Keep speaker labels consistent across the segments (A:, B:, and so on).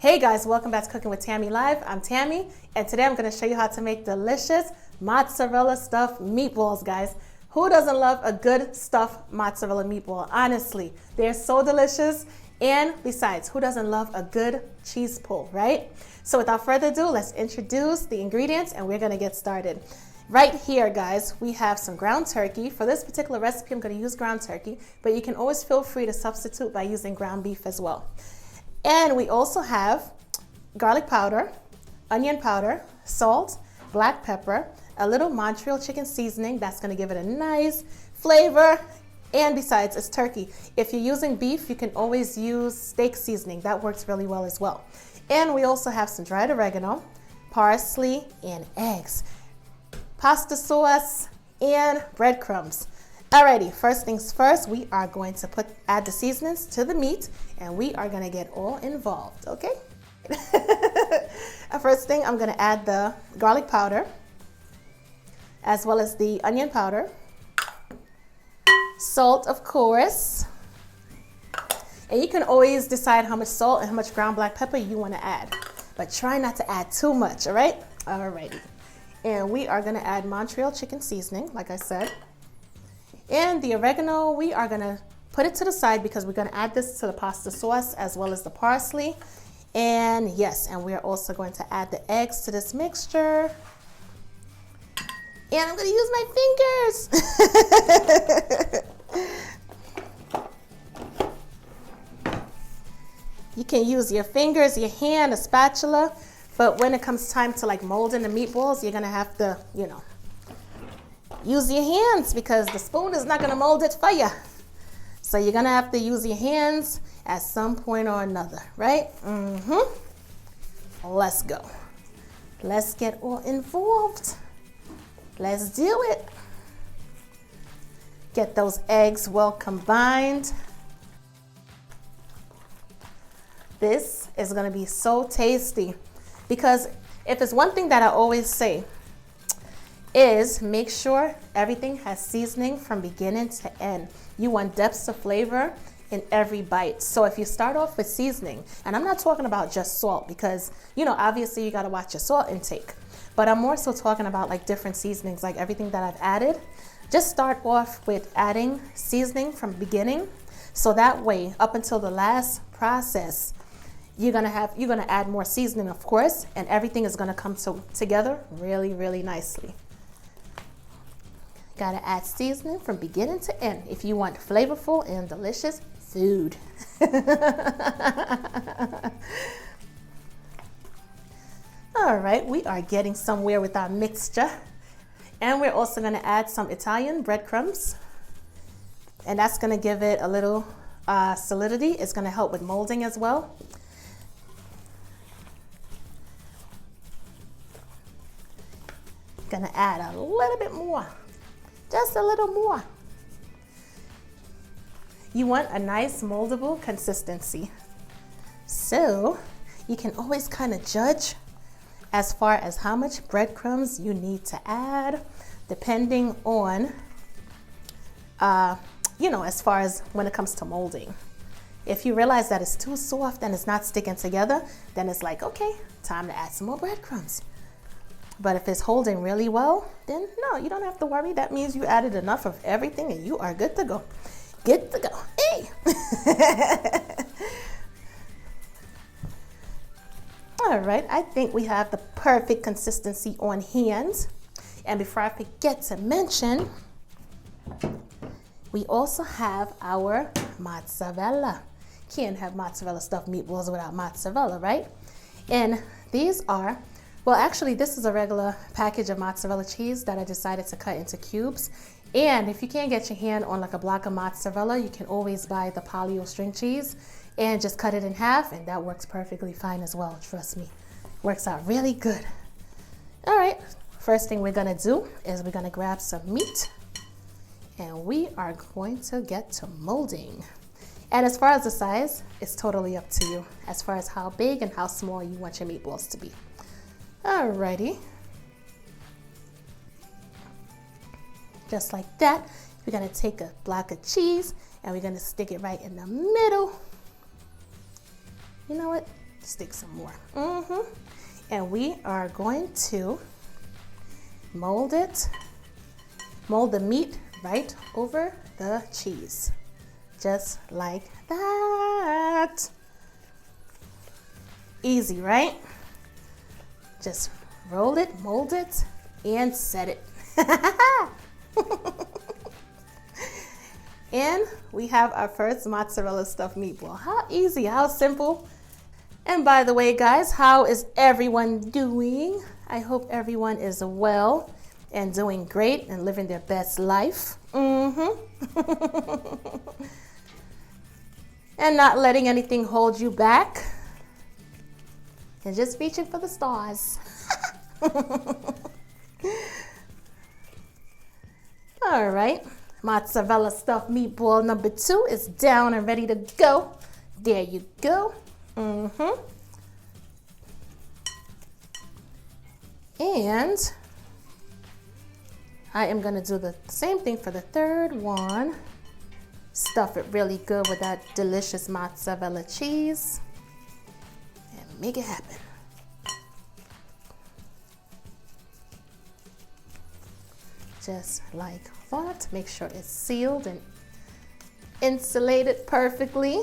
A: Hey guys, welcome back to Cooking with Tammy Live. I'm Tammy, and today I'm going to show you how to make delicious mozzarella stuffed meatballs, guys. Who doesn't love a good stuffed mozzarella meatball? Honestly, they're so delicious. And besides, who doesn't love a good cheese pull, right? So without further ado, let's introduce the ingredients and we're going to get started. Right here, guys, we have some ground turkey. For this particular recipe, I'm going to use ground turkey, but you can always feel free to substitute by using ground beef as well. And we also have garlic powder, onion powder, salt, black pepper, a little Montreal chicken seasoning that's going to give it a nice flavor. And besides, it's turkey. If you're using beef, you can always use steak seasoning. That works really well as well. And we also have some dried oregano, parsley, and eggs, pasta sauce, and breadcrumbs. Alrighty, first things first, we are going to add the seasonings to the meat, and we are going to get all involved, okay? First thing, I'm going to add the garlic powder, as well as the onion powder, salt, of course, and you can always decide how much salt and how much ground black pepper you want to add, but try not to add too much, all right? Alrighty, and we are going to add Montreal chicken seasoning, like I said. And the oregano, we are going to put it to the side because we're going to add this to the pasta sauce as well as the parsley. And yes, and we're also going to add the eggs to this mixture. And I'm going to use my fingers. You can use your fingers, your hand, a spatula. But when it comes time to like molding the meatballs, you're going to have to, use your hands because the spoon is not going to mold it for you. So you're going to have to use your hands at some point or another, right? Let's go. Let's get all involved. Let's do it. Get those eggs well combined. This is going to be so tasty because if it's one thing that I always say, is make sure everything has seasoning from beginning to end. You want depths of flavor in every bite. So if you start off with seasoning, and I'm not talking about just salt because, obviously you got to watch your salt intake, but I'm more so talking about like different seasonings, like everything that I've added. Just start off with adding seasoning from the beginning. So that way, up until the last process, you're gonna add more seasoning, of course, and everything is gonna come together really, really nicely. Gotta add seasoning from beginning to end if you want flavorful and delicious food. All right, we are getting somewhere with our mixture. And we're also gonna add some Italian breadcrumbs. And that's gonna give it a little solidity. It's gonna help with molding as well. Gonna add a little bit more. Just a little more. You want a nice moldable consistency. So you can always kind of judge as far as how much breadcrumbs you need to add, depending on, as far as when it comes to molding. If you realize that it's too soft and it's not sticking together, then it's like, okay, time to add some more breadcrumbs. But if it's holding really well, then no, you don't have to worry. That means you added enough of everything and you are good to go. Good to go. Hey! All right, I think we have the perfect consistency on hand. And before I forget to mention, we also have our mozzarella. Can't have mozzarella stuffed meatballs without mozzarella, right? And these are, well, actually, this is a regular package of mozzarella cheese that I decided to cut into cubes. And if you can't get your hand on like a block of mozzarella, you can always buy the polio string cheese and just cut it in half, and that works perfectly fine as well. Trust me, works out really good. All right, first thing we're gonna do is we're gonna grab some meat, and we are going to get to molding. And as far as the size, it's totally up to you as far as how big and how small you want your meatballs to be. Alrighty, just like that, we're gonna take a block of cheese and we're gonna stick it right in the middle. You know what? Stick some more. And we are going to mold it, mold the meat right over the cheese. Just like that. Easy, right? Just roll it, mold it, and set it. And we have our first mozzarella stuffed meatball. How easy, how simple. And by the way, guys, how is everyone doing? I hope everyone is well and doing great and living their best life. And not letting anything hold you back. And just reaching for the stars. All right. Mozzarella stuffed meatball number 2 is down and ready to go. There you go. And I am going to do the same thing for the third one. Stuff it really good with that delicious mozzarella cheese and make it happen. Just like that. Make sure it's sealed and insulated perfectly.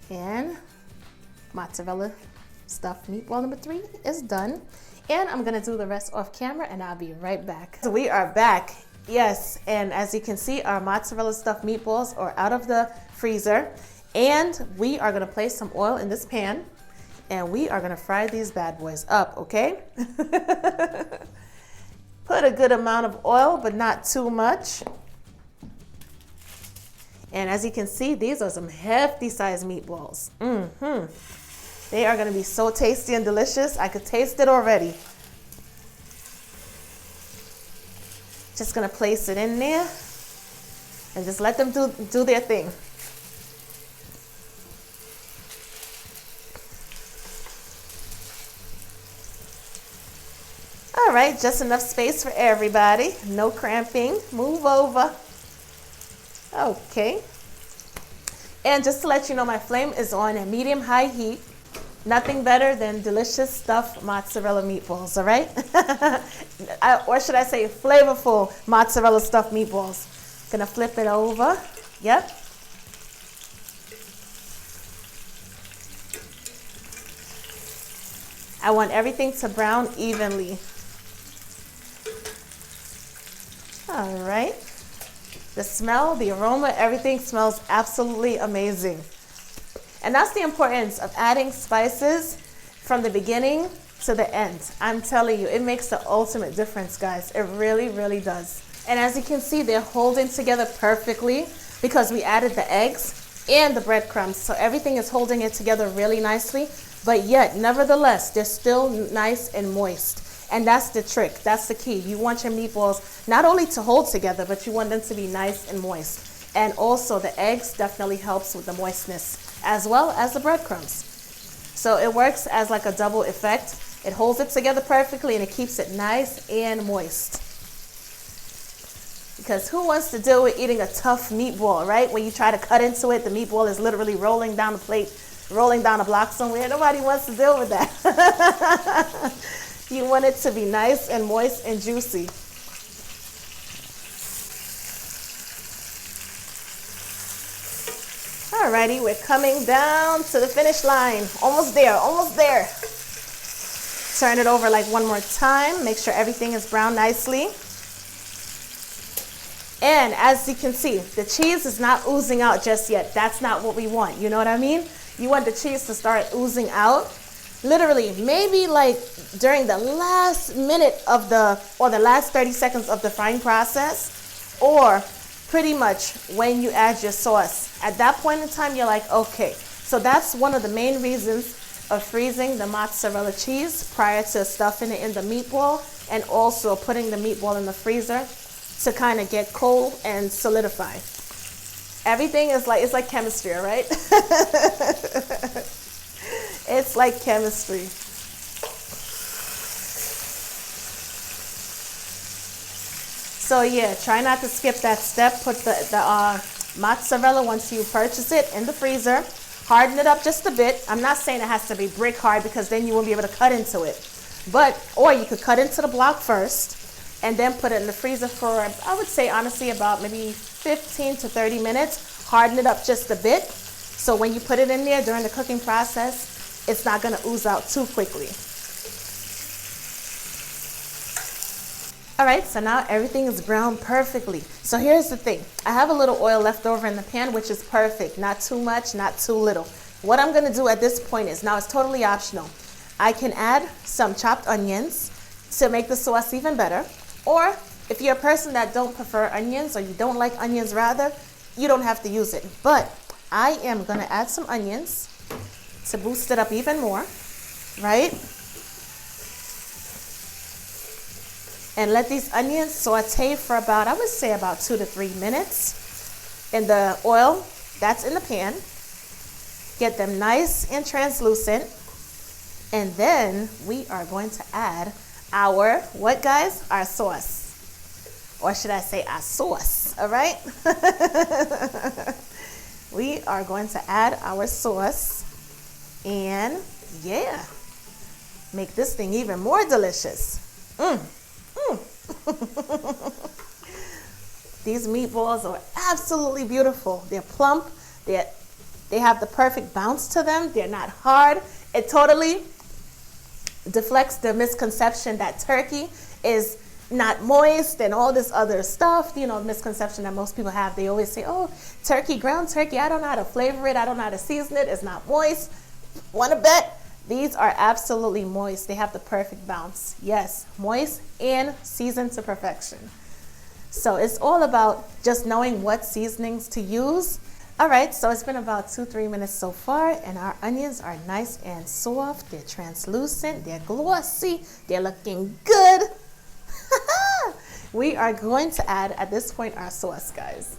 A: And mozzarella stuffed meatball number 3 is done. And I'm gonna do the rest off camera and I'll be right back. So we are back, yes. And as you can see, our mozzarella stuffed meatballs are out of the freezer. And we are gonna place some oil in this pan and we are gonna fry these bad boys up, okay? Put a good amount of oil, but not too much. And as you can see, these are some hefty sized meatballs. They are gonna be so tasty and delicious. I could taste it already. Just gonna place it in there and just let them do their thing. All right, just enough space for everybody. No cramping. Move over. Okay. And just to let you know, my flame is on a medium-high heat. Nothing better than delicious stuffed mozzarella meatballs, all right? Or should I say flavorful mozzarella stuffed meatballs. Gonna flip it over. Yep. I want everything to brown evenly. All right. The smell, the aroma, everything smells absolutely amazing. And that's the importance of adding spices from the beginning to the end. I'm telling you, it makes the ultimate difference, guys. It really, really does. And as you can see, they're holding together perfectly because we added the eggs and the breadcrumbs. So everything is holding it together really nicely, but yet, nevertheless, they're still nice and moist. And that's the trick, that's the key. You want your meatballs not only to hold together, but you want them to be nice and moist. And also the eggs definitely helps with the moistness, as well as the breadcrumbs. So it works as like a double effect. It holds it together perfectly and it keeps it nice and moist. Because who wants to deal with eating a tough meatball, right? When you try to cut into it, the meatball is literally rolling down the plate, rolling down a block somewhere. Nobody wants to deal with that. You want it to be nice and moist and juicy. Alrighty, we're coming down to the finish line. Almost there, almost there. Turn it over like one more time. Make sure everything is browned nicely. And as you can see, the cheese is not oozing out just yet. That's not what we want, you know what I mean? You want the cheese to start oozing out. Literally, maybe like during the last minute of or the last 30 seconds of the frying process, or pretty much when you add your sauce. At that point in time, you're like, okay. So that's one of the main reasons of freezing the mozzarella cheese prior to stuffing it in the meatball, and also putting the meatball in the freezer to kind of get cold and solidify. Everything is like, it's like chemistry, right? It's like chemistry. So yeah, try not to skip that step. Put the mozzarella, once you purchase it, in the freezer Harden it up just a bit. I'm not saying it has to be brick hard because then you won't be able to cut into it. Or you could cut into the block first and then put it in the freezer for, I would say honestly, about maybe 15 to 30 minutes. Harden it up just a bit. So when you put it in there during the cooking process, it's not gonna ooze out too quickly. All right, so now everything is browned perfectly. So here's the thing. I have a little oil left over in the pan, which is perfect. Not too much, not too little. What I'm gonna do at this point is, now it's totally optional. I can add some chopped onions to make the sauce even better. Or if you're a person that don't prefer onions, or you don't like onions rather, you don't have to use it. But I am gonna add some onions to boost it up even more, right? And let these onions saute for about, I would say about 2 to 3 minutes in the oil that's in the pan. Get them nice and translucent. And then we are going to add our, what guys? Our sauce. Or should I say our sauce, all right? We are going to add our sauce and yeah, make this thing even more delicious. These meatballs are absolutely beautiful. They're plump. They have the perfect bounce to them. They're not hard. It totally deflects the misconception that turkey is not moist and all this other stuff. You know, misconception that most people have. They always say, oh, turkey, ground turkey, I don't know how to flavor it. I don't know how to season it. It's not moist. Want to bet? These are absolutely moist. They have the perfect bounce. Yes, moist and seasoned to perfection. So it's all about just knowing what seasonings to use. All right, so it's been about 2-3 minutes so far, and our onions are nice and soft. They're translucent, they're glossy, they're looking good. We are going to add, at this point, our sauce, guys.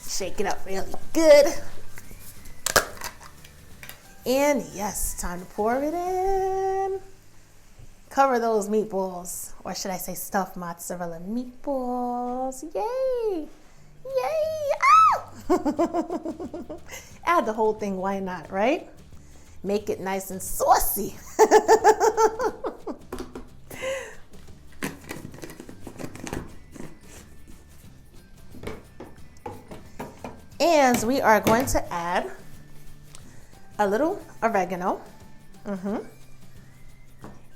A: Shake it up really good. And yes, time to pour it in. Cover those meatballs, or should I say stuffed mozzarella meatballs. Yay! Yay! Ah! Add the whole thing, why not, right? Make it nice and saucy. And we are going to add a little oregano.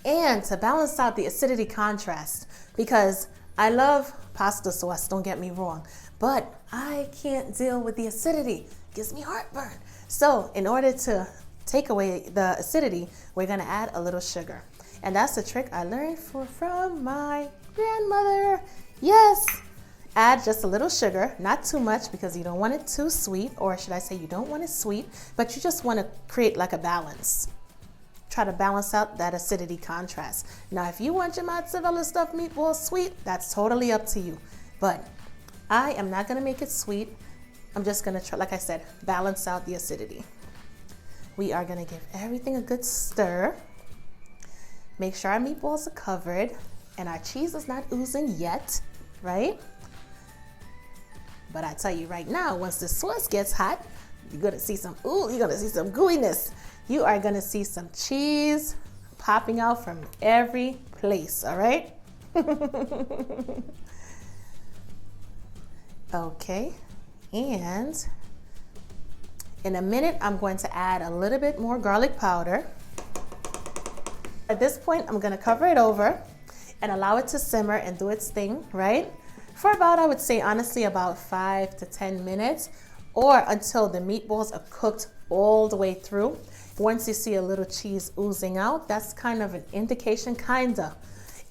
A: And to balance out the acidity contrast, because I love pasta sauce, don't get me wrong, but I can't deal with the acidity. It gives me heartburn. So in order to take away the acidity, we're gonna add a little sugar. And that's a trick I learned from my grandmother. Yes, add just a little sugar, not too much because you don't want it too sweet, or should I say you don't want it sweet, but you just wanna create like a balance. Try to balance out that acidity contrast. Now, if you want your mozzarella stuffed meatballs sweet, that's totally up to you. But I am not gonna make it sweet. I'm just gonna try, like I said, balance out the acidity. We are gonna give everything a good stir. Make sure our meatballs are covered and our cheese is not oozing yet, right? But I tell you right now, once the sauce gets hot, you're gonna see some, you're gonna see some gooiness. You are gonna see some cheese popping out from every place, all right? Okay, and in a minute, I'm going to add a little bit more garlic powder. At this point, I'm gonna cover it over and allow it to simmer and do its thing, right? For about, I would say honestly, about 5 to 10 minutes, or until the meatballs are cooked all the way through. Once you see a little cheese oozing out, that's kind of an indication, kinda.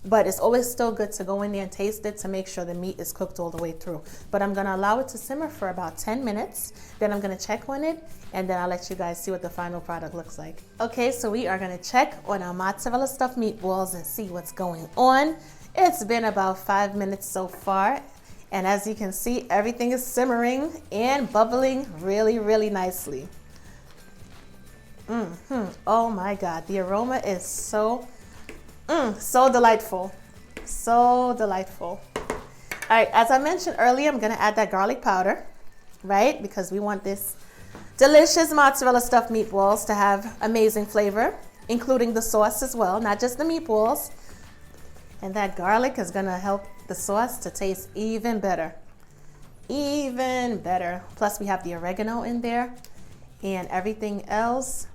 A: But it's always still good to go in there and taste it to make sure the meat is cooked all the way through. But I'm gonna allow it to simmer for about 10 minutes. Then I'm gonna check on it, and then I'll let you guys see what the final product looks like. Okay, so we are gonna check on our mozzarella stuffed meatballs and see what's going on. It's been about 5 minutes so far. And as you can see, everything is simmering and bubbling really, really nicely. Oh my God, the aroma is so delightful. So delightful. All right, as I mentioned earlier, I'm gonna add that garlic powder, right? Because we want this delicious mozzarella stuffed meatballs to have amazing flavor, including the sauce as well, not just the meatballs. And that garlic is gonna help the sauce to taste even better. Even better. Plus we have the oregano in there and everything else.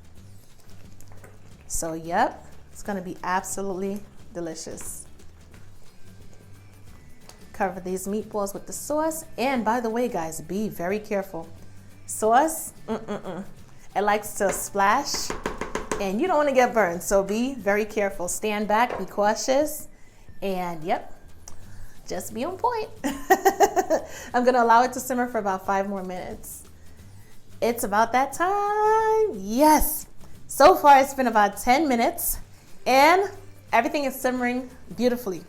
A: So yep, it's gonna be absolutely delicious. Cover these meatballs with the sauce. And by the way, guys, be very careful. Sauce, it likes to splash and you don't wanna get burned. So be very careful. Stand back, be cautious, and yep, just be on point. I'm gonna allow it to simmer for about 5 more minutes. It's about that time. Yes. So far it's been about 10 minutes and everything is simmering beautifully.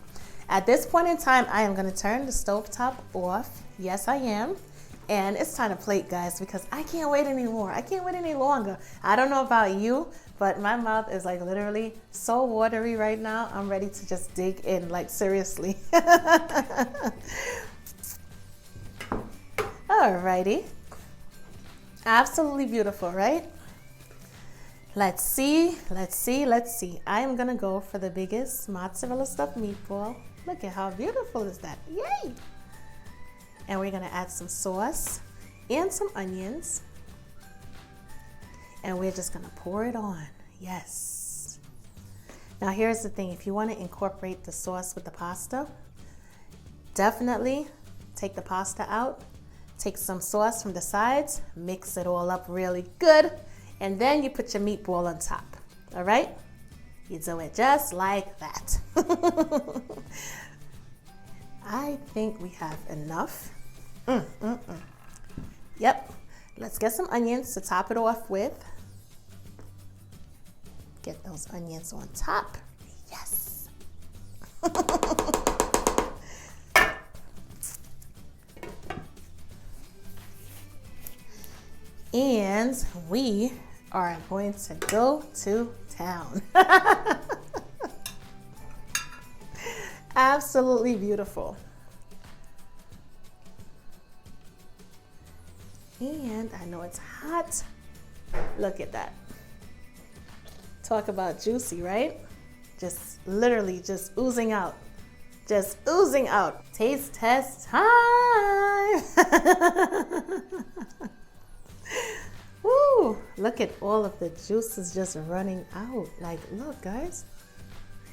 A: At this point in time, I am gonna turn the stovetop off. Yes, I am. And it's time to plate, guys, because I can't wait anymore. I can't wait any longer. I don't know about you, but my mouth is like literally so watery right now. I'm ready to just dig in, like seriously. Alrighty. Absolutely beautiful, right? Let's see. I am gonna go for the biggest mozzarella stuffed meatball. Look at how beautiful is that. Yay! And we're gonna add some sauce and some onions. And we're just gonna pour it on. Yes. Now here's the thing. If you wanna incorporate the sauce with the pasta, definitely take the pasta out, take some sauce from the sides, mix it all up really good, and then you put your meatball on top, all right? You do it just like that. I think we have enough. Yep, let's get some onions to top it off with. Get those onions on top. Yes. And we are going to go to town. Absolutely beautiful. And I know it's hot. Look at that. Talk about juicy, right? Just literally just oozing out. Just oozing out. Taste test time. Woo! Look at all of the juices just running out. Like, look, guys.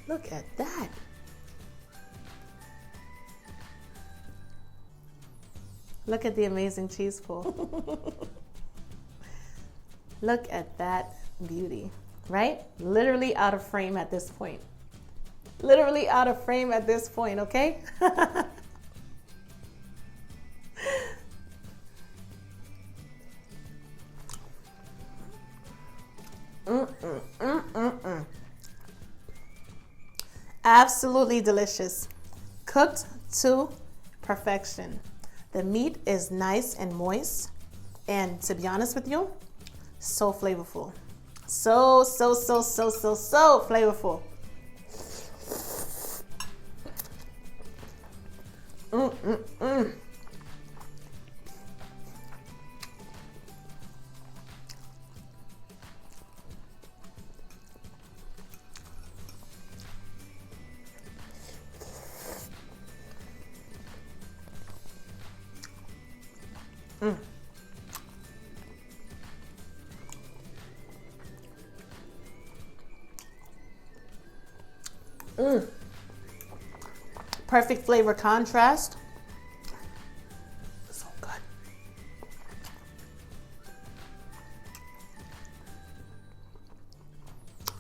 A: Look at that. Look at the amazing cheese pull. Look at that beauty, right? Literally out of frame at this point. Literally out of frame at this point, okay? Absolutely delicious. Cooked to perfection. The meat is nice and moist, and to be honest with you, so flavorful. So flavorful. Perfect flavor contrast. So good.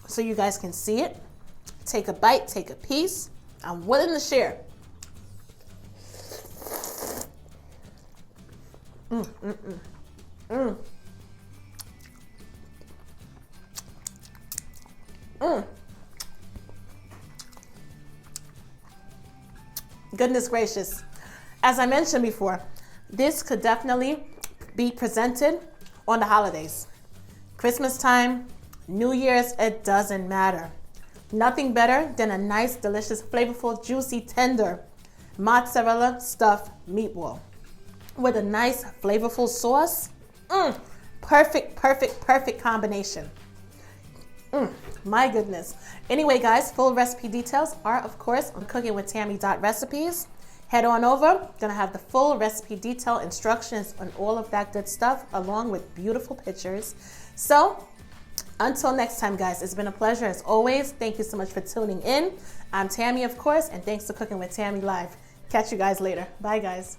A: So you guys can see it. Take a bite, take a piece. I'm willing to share. Goodness gracious. As I mentioned before, this could definitely be presented on the holidays. Christmas time, New Year's, it doesn't matter. Nothing better than a nice, delicious, flavorful, juicy, tender mozzarella stuffed meatball with a nice, flavorful sauce. Perfect, perfect, perfect combination. My goodness. Anyway, guys, full recipe details are, of course, on cookingwithtammy.recipes. Head on over. Gonna have the full recipe detail, instructions, and all of that good stuff, along with beautiful pictures. So, until next time, guys, it's been a pleasure as always. Thank you so much for tuning in. I'm Tammy, of course, and thanks to Cooking with Tammy Live. Catch you guys later. Bye, guys.